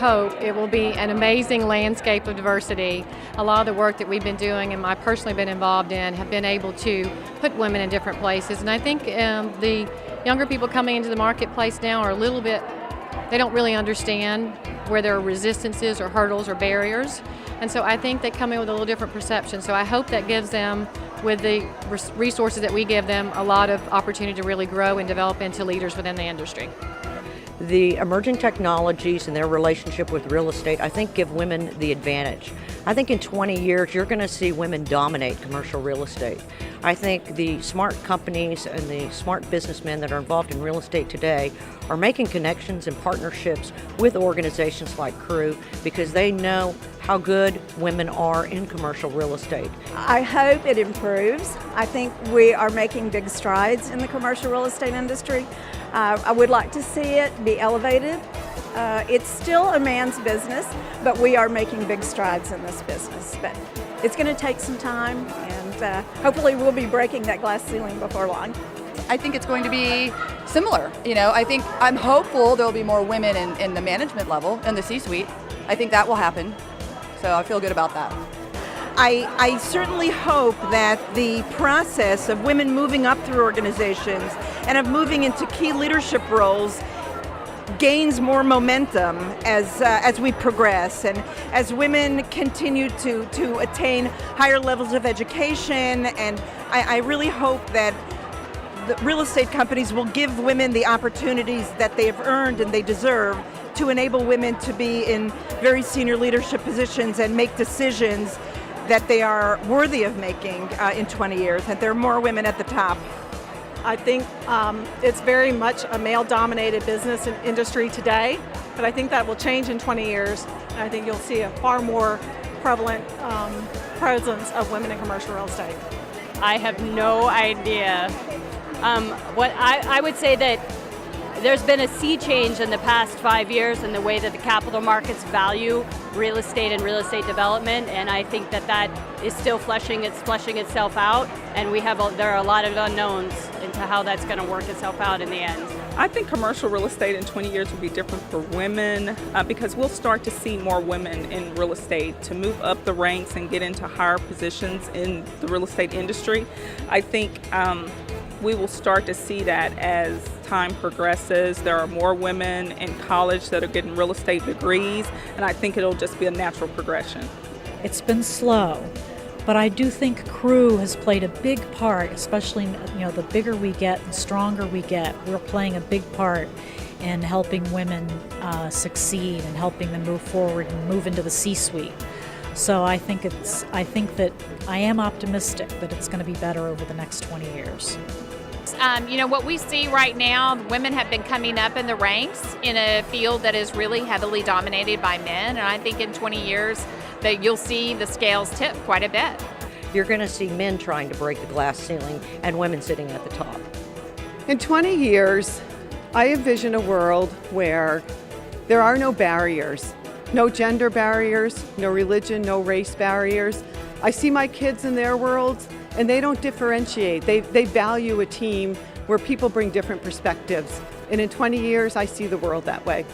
hope it will be an amazing landscape of diversity. A lot of the work that we've been doing and I've personally been involved in have been able to put women in different places. And I think the younger people coming into the marketplace now are a little bit, they don't really understand where there are resistances or hurdles or barriers. And so I think they come in with a little different perception. So I hope that gives them, with the resources that we give them, a lot of opportunity to really grow and develop into leaders within the industry. The emerging technologies and their relationship with real estate, I think, give women the advantage. I think in 20 years, you're going to see women dominate commercial real estate. I think the smart companies and the smart businessmen that are involved in real estate today are making connections and partnerships with organizations like Crew because they know how good women are in commercial real estate. I hope it improves. I think we are making big strides in the commercial real estate industry. I would like to see it be elevated. It's still a man's business, but we are making big strides in this business. But it's going to take some time, and hopefully we'll be breaking that glass ceiling before long. I think it's going to be similar. I'm hopeful there'll be more women in the management level, in the C-suite. I think that will happen. So I feel good about that. I certainly hope that the process of women moving up through organizations and of moving into key leadership roles gains more momentum as we progress and as women continue to attain higher levels of education. And I really hope that the real estate companies will give women the opportunities that they have earned and they deserve to enable women to be in very senior leadership positions and make decisions that they are worthy of making in 20 years, and there are more women at the top. I think it's very much a male-dominated business and industry today, but I think that will change in 20 years. And I think you'll see a far more prevalent presence of women in commercial real estate. I have no idea. What I would say that there's been a sea change in the past 5 years in the way that the capital markets value real estate and real estate development, and I think that is still fleshing itself out, and there are a lot of unknowns into how that's going to work itself out in the end. I think commercial real estate in 20 years will be different for women because we'll start to see more women in real estate to move up the ranks and get into higher positions in the real estate industry. I think we will start to see that as time progresses. There are more women in college that are getting real estate degrees, and I think it'll just be a natural progression. It's been slow, but I do think Crew has played a big part, especially the bigger we get, the stronger we get. We're playing a big part in helping women succeed and helping them move forward and move into the C-suite. So I think that I am optimistic that it's going to be better over the next 20 years. What we see right now, women have been coming up in the ranks in a field that is really heavily dominated by men, and I think in 20 years that you'll see the scales tip quite a bit. You're going to see men trying to break the glass ceiling and women sitting at the top. In 20 years, I envision a world where there are no barriers, no gender barriers, no religion, no race barriers. I see my kids in their worlds, and they don't differentiate. They value a team where people bring different perspectives. And in 20 years, I see the world that way.